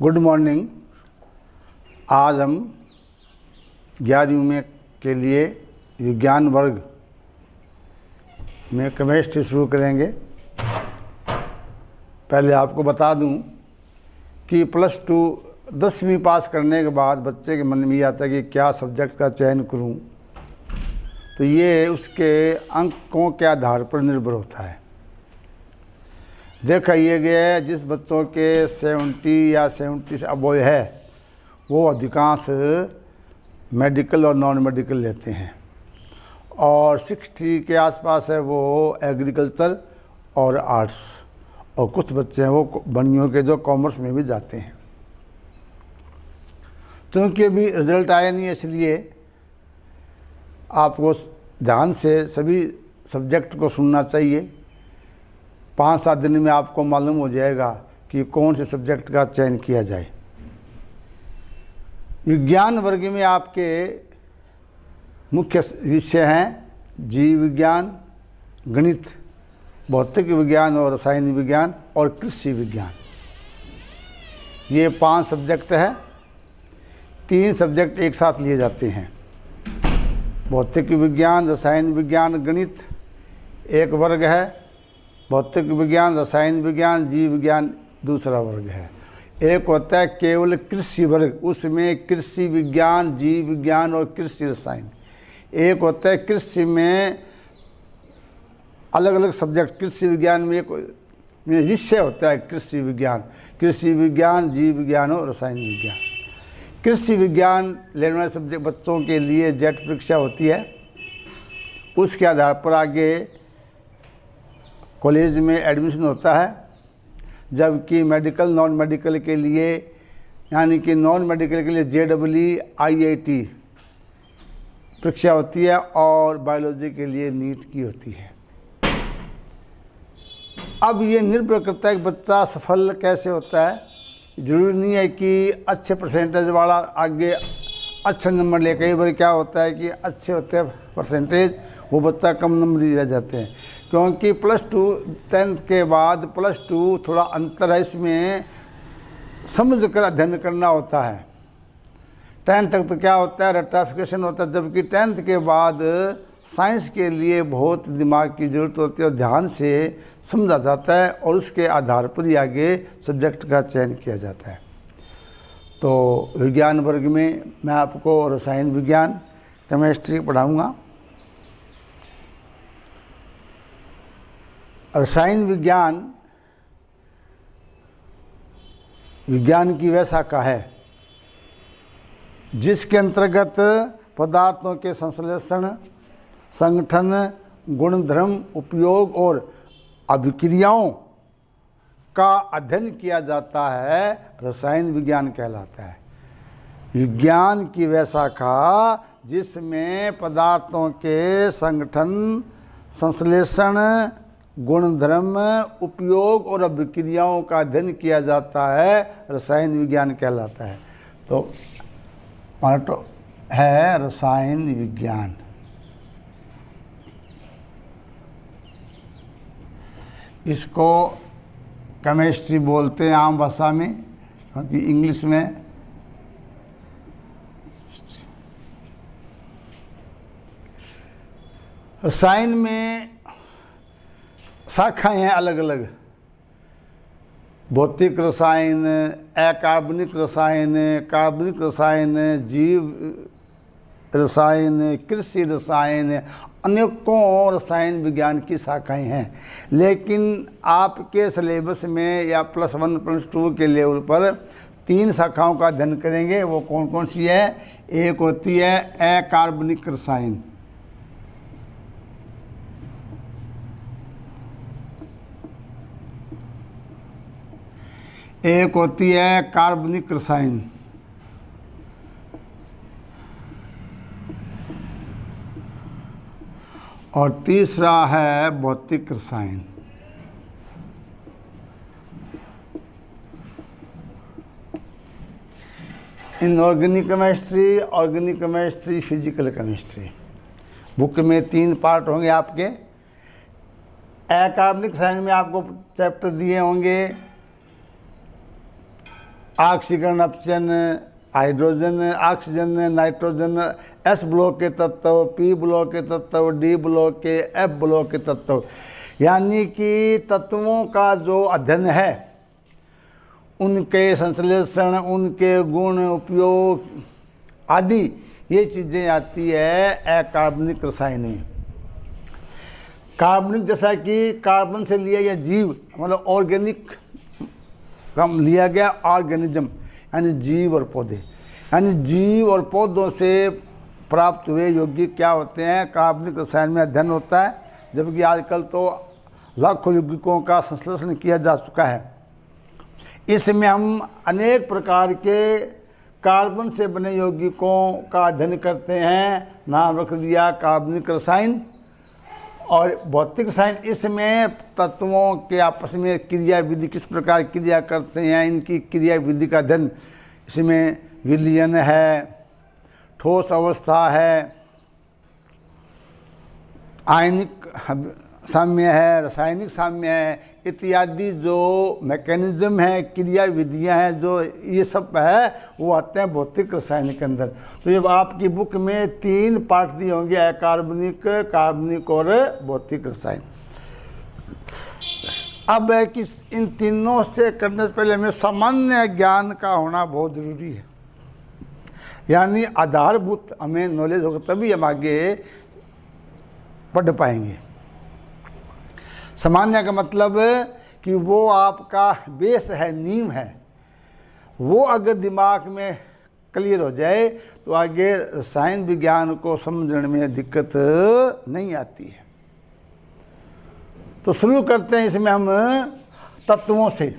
Good morning. आज हम 11वीं में के लिए विज्ञान वर्ग में केमिस्ट्री शुरू करेंगे। पहले आपको बता दूं कि +2 10वीं पास करने के बाद बच्चे के मन में ये आता है कि क्या सब्जेक्ट का चयन करूं, तो ये उसके अंकों के आधार पर निर्भर होता है। देखा ये गया है जिस बच्चों के 70 या 70 से अबव है वो अधिकांश मेडिकल और नॉन मेडिकल लेते हैं, और 60 के आसपास है वो एग्रीकल्चर और आर्ट्स, और कुछ बच्चे हैं वो बनियों के जो कॉमर्स में भी जाते हैं। क्योंकि अभी रिजल्ट आया नहीं है, इसलिए आपको ध्यान से सभी सब्जेक्ट को सुनना चाहिए। 5-7 दिन में आपको मालूम हो जाएगा कि कौन से सब्जेक्ट का चयन किया जाए। विज्ञान वर्ग में आपके मुख्य विषय हैं जीव विज्ञान, गणित, भौतिक विज्ञान और रसायन विज्ञान और कृषि विज्ञान। ये 5 सब्जेक्ट है। 3 सब्जेक्ट एक साथ लिए जाते हैं। भौतिक विज्ञान, रसायन विज्ञान, गणित एक वर्ग है। भौतिक विज्ञान, रसायन विज्ञान, जीव विज्ञान दूसरा वर्ग है। एक होता है केवल कृषि वर्ग, उसमें कृषि विज्ञान, जीव विज्ञान और कृषि रसायन। एक होता है कृषि में अलग अलग सब्जेक्ट, कृषि विज्ञान में एक विषय होता है कृषि विज्ञान, जीव विज्ञान और रसायन विज्ञान। कृषि विज्ञान लेने वाले सब्जेक्ट बच्चों के लिए जेट परीक्षा होती है, उसके आधार पर आगे कॉलेज में एडमिशन होता है। जबकि मेडिकल नॉन मेडिकल के लिए, यानी कि नॉन मेडिकल के लिए JEE IIT परीक्षा होती है, और बायोलॉजी के लिए नीट की होती है। अब ये निर्भर करता है कि बच्चा सफल कैसे होता है। ज़रूरी नहीं है कि अच्छे परसेंटेज वाला आगे अच्छे नंबर ले। कई बार क्या होता है कि अच्छे होते हैं परसेंटेज, वो बच्चा कम नंबर ही रह जाते हैं, क्योंकि +2 10th के बाद +2 थोड़ा अंतर है, इसमें समझ कर अध्ययन करना होता है। 10th तक तो क्या होता है, रट्टाफिकेशन होता है, जबकि 10th के बाद साइंस के लिए बहुत दिमाग की ज़रूरत होती है और ध्यान से समझा जाता है, और उसके आधार पर ही आगे सब्जेक्ट का चयन किया जाता है। तो विज्ञान वर्ग में मैं आपको रसायन विज्ञान, केमिस्ट्री पढ़ाऊँगा। रसायन विज्ञान की वह शाखा है जिसके अंतर्गत पदार्थों के संश्लेषण, संगठन, गुणधर्म, उपयोग और अभिक्रियाओं का अध्ययन किया जाता है, रसायन विज्ञान कहलाता है। विज्ञान की वह शाखा जिसमें पदार्थों के संगठन, संश्लेषण, गुणधर्म, उपयोग और अभिक्रियाओं का अध्ययन किया जाता है, रसायन विज्ञान कहलाता है। तो पार्ट है रसायन विज्ञान। इसको केमिस्ट्री बोलते हैं आम भाषा में, क्योंकि इंग्लिश में रसायन में शाखाएं हैं अलग अलग। भौतिक रसायन, अकार्बनिक रसायन, कार्बनिक रसायन, जीव रसायन, कृषि रसायन, अनेकों रसायन विज्ञान की शाखाएं हैं। लेकिन आपके सिलेबस में या +1 +2 के लेवल पर 3 शाखाओं का अध्ययन करेंगे। वो कौन कौन सी है? एक होती है अकार्बनिक रसायन, एक होती है कार्बनिक रसायन, और तीसरा है भौतिक रसायन। Inorganic chemistry, physical chemistry. Book में 3 पार्ट होंगे आपके। अकार्बनिक रसायन में आपको चैप्टर दिए होंगे oxygen, oxygen, hydrogen, oxygen, nitrogen, S block के तत्व, पी ब्लॉक के तत्व, डी ब्लॉक के, एफ ब्लॉक के तत्व, यानी कि तत्वों का जो अध्ययन है, उनके संश्लेषण, उनके गुण, उपयोग आदि ये चीज़ें आती है अकार्बनिक रसायन में। कार्बनिक जैसा कि कार्बन से लिया या जीव, मतलब ऑर्गेनिक का लिया गया, ऑर्गेनिज्म यानी जीव और पौधे, यानी जीव और पौधों से प्राप्त हुए यौगिक क्या होते हैं, कार्बनिक रसायन में अध्ययन होता है। जबकि आजकल तो लाखों यौगिकों का संश्लेषण किया जा चुका है। इसमें हम अनेक प्रकार के कार्बन से बने यौगिकों का अध्ययन करते हैं। नाम रख दिया कार्बनिक रसायन और भौतिक रसायन। इसमें तत्वों के आपस में क्रिया विधि किस प्रकार क्रिया करते हैं, इनकी क्रिया विधि का अध्ययन। इसमें विलयन है, ठोस अवस्था है, आयनिक साम्य है, रासायनिक साम्य है, इत्यादि जो मैकेनिज्म है, क्रिया विधियाँ हैं, जो ये सब है वो आते हैं भौतिक रसायन के अंदर। तो जब आपकी बुक में 3 पार्ट दिए होंगे, अकार्बनिक, कार्बनिक और भौतिक रसायन। अब है कि इन तीनों से करने से पहले हमें सामान्य ज्ञान का होना बहुत ज़रूरी है, यानी आधारभूत हमें नॉलेज होगा तभी हम आगे पढ़ पाएंगे। सामान्य का मतलब कि वो आपका बेस है, नींव है, वो अगर दिमाग में क्लियर हो जाए तो आगे रसायन विज्ञान को समझने में दिक्कत नहीं आती है। तो शुरू करते हैं इसमें हम तत्वों से।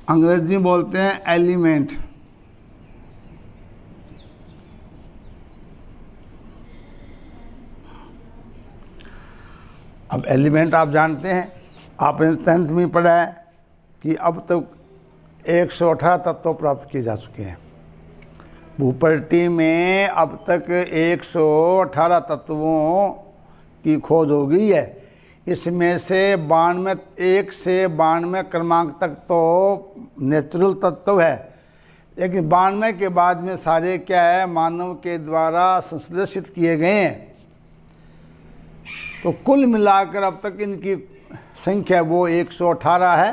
अंग्रेजी बोलते हैं एलिमेंट। अब एलिमेंट आप जानते हैं, आपने 10th में पढ़ा है कि अब तक 118 तत्व प्राप्त किए जा चुके हैं। भूपट्टी में अब तक 118 तत्वों की खोज हो गई है। इसमें से 92, 1 से 92 क्रमांक तक तो नेचुरल तत्व है, लेकिन 92 के बाद में सारे क्या है, मानव के द्वारा संश्लेषित किए गए हैं। तो कुल मिलाकर अब तक इनकी संख्या वो 118 है।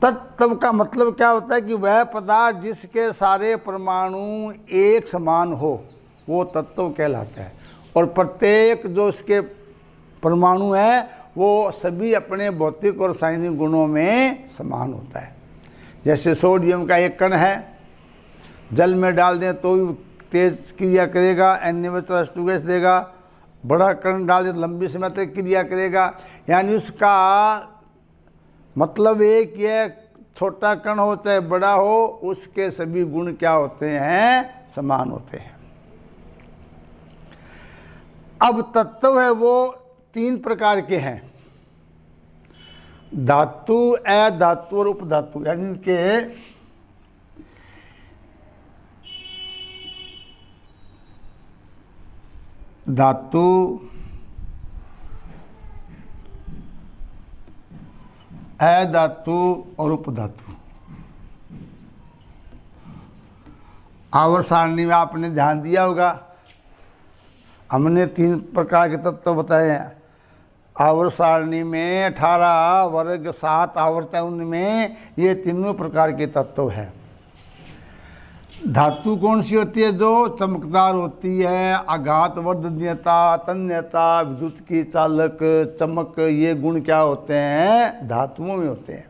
तत्व का मतलब क्या होता है कि वह पदार्थ जिसके सारे परमाणु एक समान हो, वो तत्व कहलाता है। और प्रत्येक जो इसके परमाणु है वो सभी अपने भौतिक और रासायनिक गुणों में समान होता है। जैसे सोडियम का एक कण है, जल में डाल दें तो भी तेज क्रिया करेगा, Na2 गैस देगा। बड़ा कण डाल दें लंबी समय तक क्रिया करेगा। यानी उसका मतलब एक ये छोटा कण हो चाहे बड़ा हो, उसके सभी गुण क्या होते हैं, समान होते हैं। अब तत्व है वो 3 प्रकार के हैं, धातु, अधातु और उपधातु। यानी कि धातु, अधातु और उपधातु। आवर्त सारणी में आपने ध्यान दिया होगा, हमने 3 प्रकार के तत्व बताए हैं। आवर्त सारणी में 18 वर्ग 7 आवर्त है, उनमें ये तीनों प्रकार के तत्व हैं। धातु कौन सी होती है, जो चमकदार होती है, आघात वर्धनीयता, तन्यता, विद्युत की चालक, चमक, ये गुण क्या होते हैं, धातुओं में होते हैं।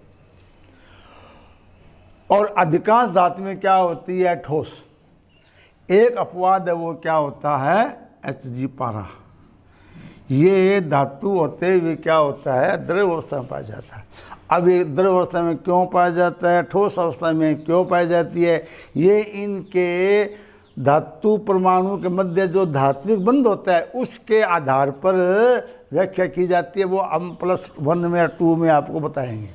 और अधिकांश धातु में क्या होती है, ठोस। एक अपवाद है, वो क्या होता है, Hg पारा। ये धातु होते हुए क्या होता है, द्रव अवस्था में पाया जाता है। अब ये द्रव अवस्था में क्यों पाया जाता है, ठोस अवस्था में क्यों पाई जाती है, ये इनके धातु परमाणु के मध्य जो धात्विक बंध होता है उसके आधार पर व्याख्या की जाती है। वो हम +1 में या 2 में आपको बताएंगे।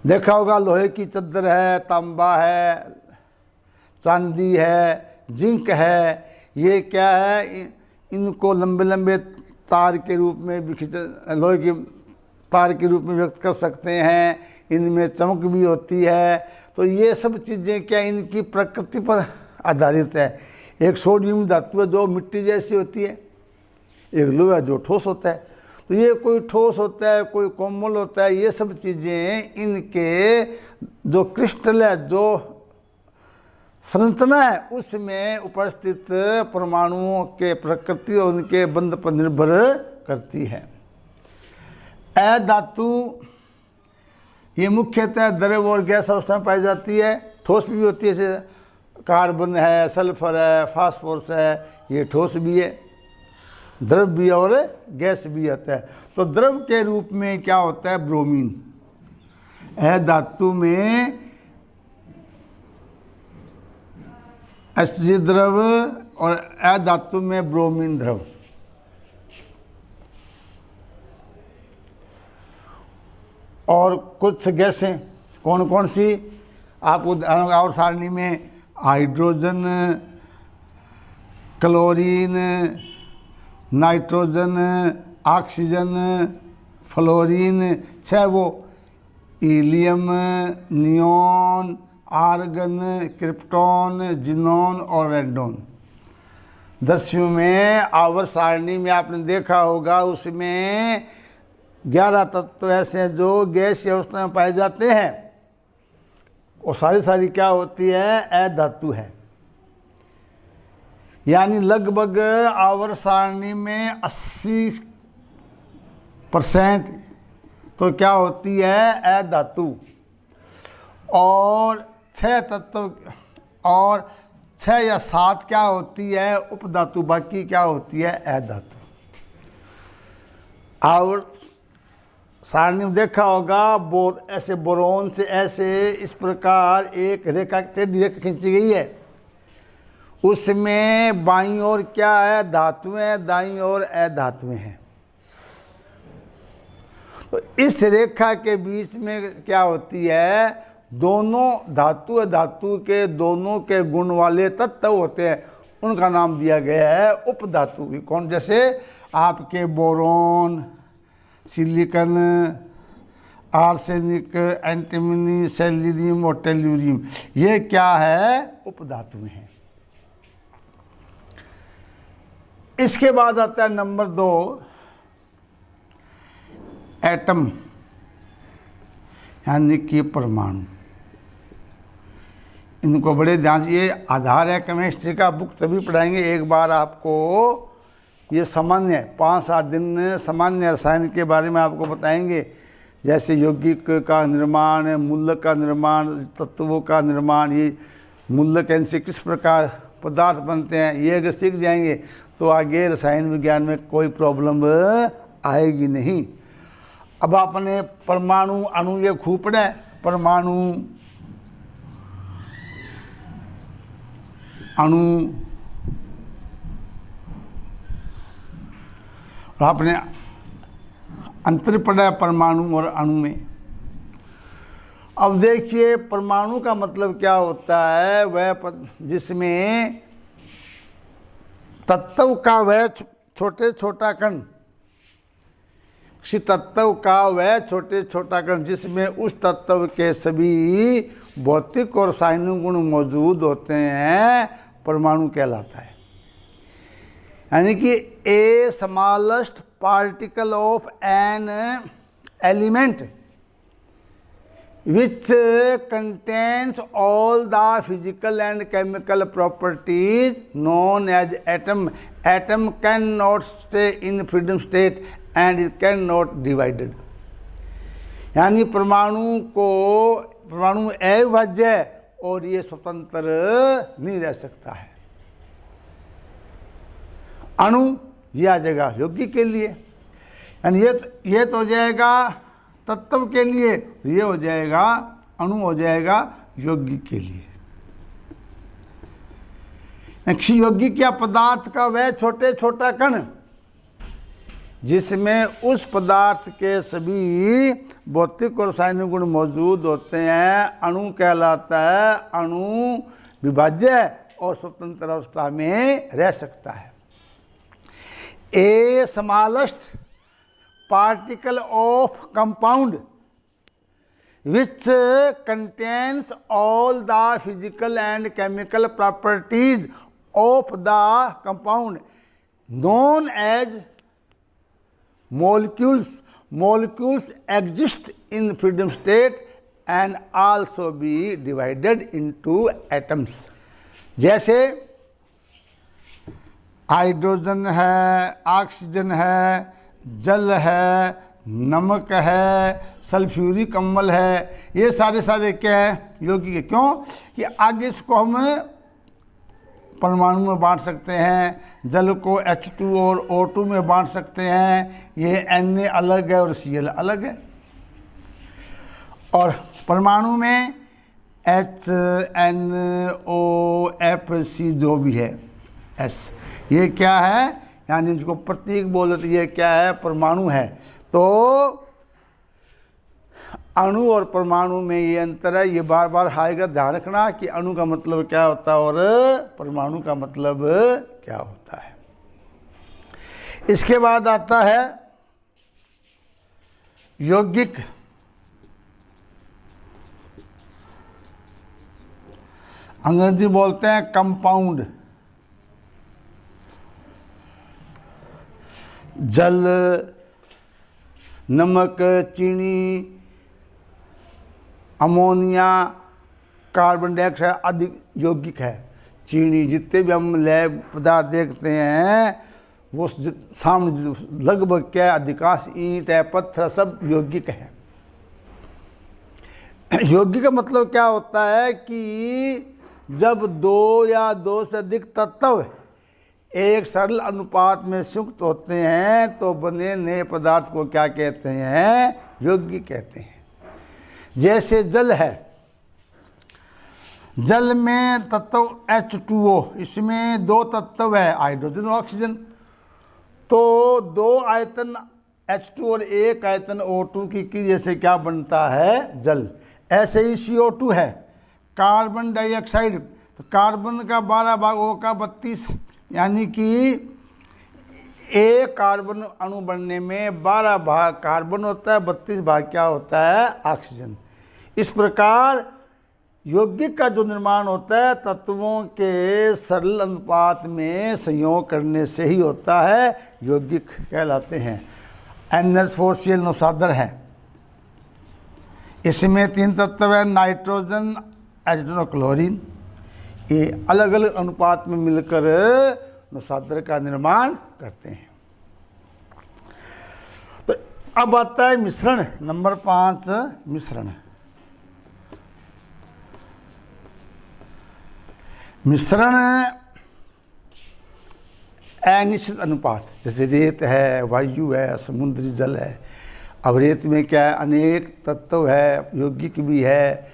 देखा होगा लोहे की चद्दर है, तांबा है, चांदी है, जिंक है, ये क्या है, इनको लंबे लंबे तार के रूप में लोहे की तार के रूप में व्यक्त कर सकते हैं, इनमें चमक भी होती है। तो ये सब चीज़ें क्या इनकी प्रकृति पर आधारित है। एक सोडियम धातु है जो मिट्टी जैसी होती है, एक लोहा जो ठोस होता है। तो ये कोई ठोस होता है, कोई कोमल होता है, ये सब चीज़ें इनके जो क्रिस्टल है, जो संरचना है, उसमें उपस्थित परमाणुओं के प्रकृति और उनके बंध पर निर्भर करती है। अधातु ये मुख्यतः द्रव और गैस अवस्था में पाई जाती है। ठोस भी होती है, जैसे कार्बन है, सल्फर है, फास्फोरस है, ये ठोस भी है, द्रव भी और गैस भी होता है। तो द्रव के रूप में क्या होता है, ब्रोमीन। अधातु में एच द्रव और अधातु में ब्रोमीन द्रव। और कुछ गैसें कौन कौन सी आपको और सारणी में hydrogen, chlorine, nitrogen, oxygen, fluorine, 6 वो helium, neon, argon, krypton, xenon और रेडॉन। 10वीं में आवर्त सारणी में आपने देखा होगा, उसमें 11 तत्व ऐसे हैं जो गैस अवस्था में पाए जाते हैं, और सारी क्या होती है, अधातु है। यानी लगभग आवर्त सारणी में 80% तो क्या होती है, अधातु। और 6 तत्व और 6 या 7 क्या होती है, उपधातु। बाकी क्या होती है, अधातु। आवर्त सारणी में देखा होगा, ऐसे बोरोन से ऐसे इस प्रकार एक रेखा, टेढ़ी रेखा खींची गई है। उसमें बाईं ओर क्या है, धातुएं, दाईं ओर अधातुएं हैं। तो इस रेखा के बीच में क्या होती है, दोनों धातु धातु के दोनों के गुण वाले तत्व होते हैं, उनका नाम दिया गया है उपधातु। कौन, जैसे आपके boron, silicon, arsenic, antimony, selenium और टेल्यूरियम, ये क्या है, उपधातु हैं। इसके बाद आता है नंबर 2, एटम, यानी कि परमाणु। इनको बड़े ध्यान से, ये आधार है केमिस्ट्री का, बुक तभी पढ़ाएंगे। एक बार आपको ये सामान्य 5-7 दिन सामान्य रसायन के बारे में आपको बताएंगे, जैसे यौगिक का निर्माण, मूलक का निर्माण, तत्वों का निर्माण, ये मूलक इनसे किस प्रकार पदार्थ बनते हैं, ये अगर सीख जाएंगे तो आगे रसायन विज्ञान में कोई प्रॉब्लम आएगी नहीं। अब आपने परमाणु, अणु ये खूब पढ़ा है, परमाणु, अणु, और आपने अंतर पढ़ा है परमाणु और अणु में। अब देखिए परमाणु का मतलब क्या होता है, वह जिसमें तत्व का वह छोटे छोटा कण, किसी तत्व का वह छोटे छोटा कण जिसमें उस तत्व के सभी भौतिक और रासायनिक गुण मौजूद होते हैं, परमाणु कहलाता है। यानी कि a smallest particle of an element which contains all the physical and chemical properties known as atom. Atom cannot stay in freedom state and it cannot divided. यानी परमाणु अविभाज्य है और ये स्वतंत्र नहीं रह सकता है। अणु ये आ जाएगा यौगिक के लिए, यानी ये तो हो जाएगा तत्व के लिए, ये हो जाएगा अणु, हो जाएगा यौगिक के लिए। यौगिक या पदार्थ का वह छोटे छोटा कण जिसमें उस पदार्थ के सभी भौतिक और रासायनिक गुण मौजूद होते हैं, अणु कहलाता है। अणु विभाज्य और स्वतंत्र अवस्था में रह सकता है। ए smallest particle of compound which contains all the physical and chemical properties of the compound known as molecules. Molecules exist in freedom state and also be divided into atoms. जैसे हाइड्रोजन है, ऑक्सीजन है, जल है, नमक है, sulphuric अम्ल है, ये सारे क्या है? यौगिक है। क्यों कि आगे इसको हम परमाणु में बांट सकते हैं, जल को H2 और O2 में बांट सकते हैं, ये Na अलग है और Cl अलग है। और परमाणु में H, N, O, F, C जो भी है, S, ये क्या है? यानी जिसको प्रतीक बोलते ये क्या है? परमाणु है। तो अणु और परमाणु में ये अंतर है, ये बार बार आएगा, ध्यान रखना कि अणु का मतलब क्या होता है और परमाणु का मतलब क्या होता है। इसके बाद आता है यौगिक। अंग्रेजी बोलते हैं कंपाउंड। जल, नमक, चीनी, अमोनिया, कार्बन डाइऑक्साइड आदि यौगिक है। चीनी, जितने भी हम लैब पदार्थ देखते हैं वो सामने लगभग क्या अधिकांश ईंट है, पत्थर, सब यौगिक है। यौगिक का मतलब क्या होता है कि जब दो या दो से अधिक तत्व एक सरल अनुपात में संयुक्त होते हैं तो बने नए पदार्थ को क्या कहते हैं? यौगिक कहते हैं। जैसे जल है, जल में तत्व H2O, इसमें दो तत्व है हाइड्रोजन और ऑक्सीजन, तो दो आयतन H2 और एक आयतन O2 की क्रिया से क्या बनता है? जल। ऐसे ही CO2 है, कार्बन डाइऑक्साइड, तो कार्बन का 12 भाग, O का 32, यानी कि एक कार्बन अणु बनने में 12 भाग कार्बन होता है, 32 भाग क्या होता है? ऑक्सीजन। इस प्रकार यौगिक का जो निर्माण होता है तत्वों के सरल अनुपात में संयोग करने से ही होता है, यौगिक कहलाते हैं। NH4Cl अनुसादर है, इसमें 3 तत्व है, नाइट्रोजन, हाइड्रोजन और क्लोरीन। ये अलग अलग अनुपात में मिलकर अनुसादर का निर्माण करते हैं। तो अब आता है मिश्रण। नंबर 5 मिश्रण। मिश्रण अनिश्चित अनुपात, जैसे रेत है, वायु है, समुद्री जल है। अब रेत में क्या है? अनेक तत्व है, यौगिक भी है,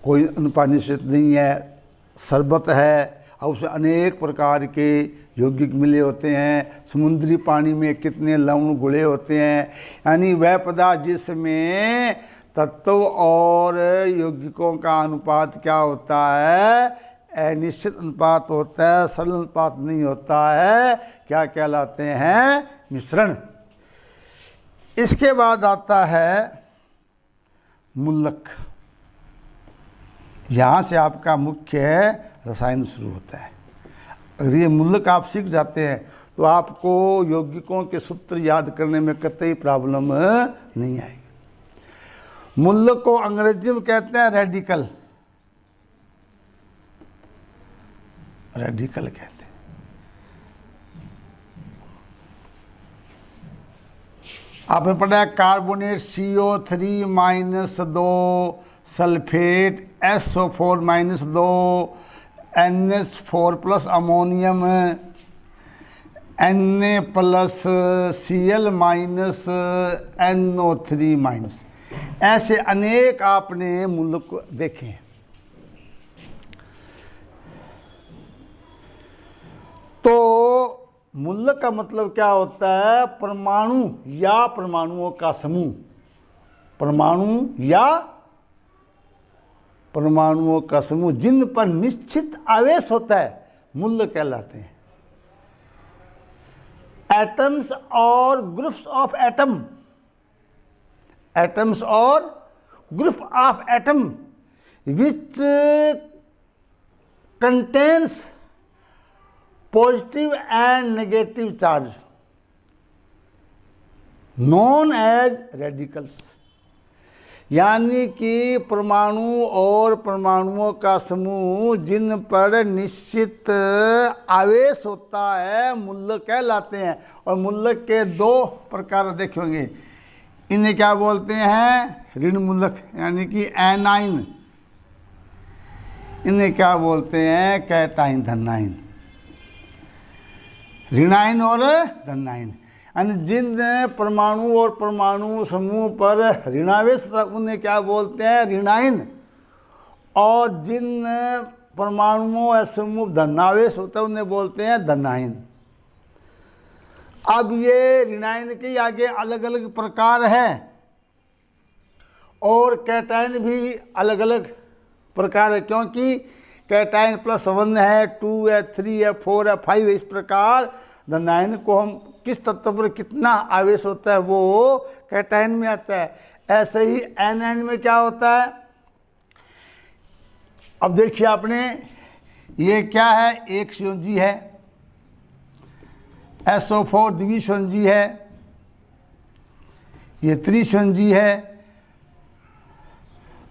कोई अनुपात निश्चित नहीं है। शरबत है और उसमें अनेक प्रकार के यौगिक मिले होते हैं। समुद्री पानी में कितने लवण गुले होते हैं। यानी वह पदार्थ जिसमें तत्व और यौगिकों का अनुपात क्या होता है? अनिश्चित अनुपात होता है, सरल अनुपात नहीं होता है, क्या कहलाते हैं? मिश्रण। इसके बाद आता है मूलक। यहाँ से आपका मुख्य रसायन शुरू होता है। अगर ये मूलक आप सीख जाते हैं तो आपको यौगिकों के सूत्र याद करने में कतई प्रॉब्लम नहीं आएगी। मूलक को अंग्रेजी में कहते हैं रेडिकल। रेडिकल कहते हैं। आपने पढ़ा है carbonate CO3-2, sulphate SO4-2, NH4+ ammonium, Na+Cl- NO3-। ऐसे अनेक आपने मूलक देखे हैं। तो मूलक का मतलब क्या होता है? परमाणु या परमाणुओं का समूह। परमाणु या परमाणुओं का समूह जिन पर निश्चित आवेश होता है मूलक कहलाते हैं। एटम्स और ग्रुप्स ऑफ एटम, एटम्स और group of atom which contains positive and negative charge known as radicals. यानी कि परमाणु और परमाणुओं का समूह जिन पर निश्चित आवेश होता है मूलक कहलाते हैं। और मूलक के दो प्रकार देखे होंगे, इन्हें क्या बोलते हैं, ऋण मूलक यानी कि एनाइन, इन्हें क्या बोलते हैं, कैटाइन धनाइन, ऋणाइन और धनाइन। यानी जिन परमाणु और परमाणु समूह पर ऋणावेश होता है उन्हें क्या बोलते हैं, ऋणाइन। और जिन परमाणुओं या समूह धनावेश होता है उन्हें बोलते हैं धनाइन। अब ये ऋणाइन के आगे अलग अलग प्रकार है और कैटाइन भी अलग अलग प्रकार है, क्योंकि कैटाइन +1 है, 2 है, 3 है, 4 है, 5 है। इस प्रकार धनाइन को हम किस तत्व पर कितना आवेश होता है वो कैटाइन में आता है। ऐसे ही एनाइन में क्या होता है, अब देखिए आपने, ये क्या है, एक संयोजी है, SO4 द्विसंयोजी है, ये त्रिसंयोजी है।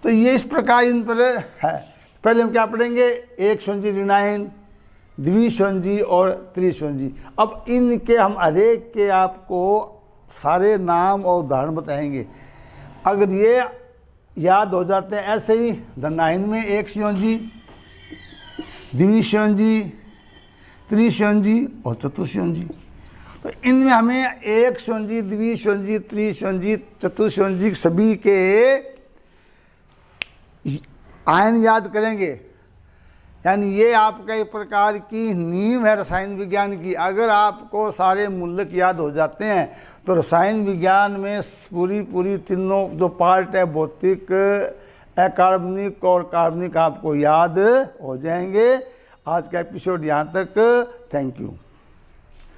तो ये इस प्रकार इन पर है। पहले हम क्या पढ़ेंगे, एक संयोजी ऋणाइन, द्विसंयोजी और त्रिसंयोजी। अब इनके हम हरेक के आपको सारे नाम और उदाहरण बताएंगे। अगर ये याद हो जाते हैं, ऐसे ही धनाइन में एक संयोजी, द्विसंयोजी, त्रिसंयोजी और चतुसंयोजी। तो इनमें हमें एक संयोजी, द्विसंयोजी, त्रिसंयोजी, चतुसंयोजी सभी के आयन याद करेंगे। यानी ये आपका एक प्रकार की नींव है रसायन विज्ञान की। अगर आपको सारे मूलक याद हो जाते हैं तो रसायन विज्ञान में पूरी तीनों जो पार्ट है, भौतिक, अकार्बनिक और कार्बनिक, आपको याद हो जाएंगे। आज का एपिसोड यहाँ तक। Thank you.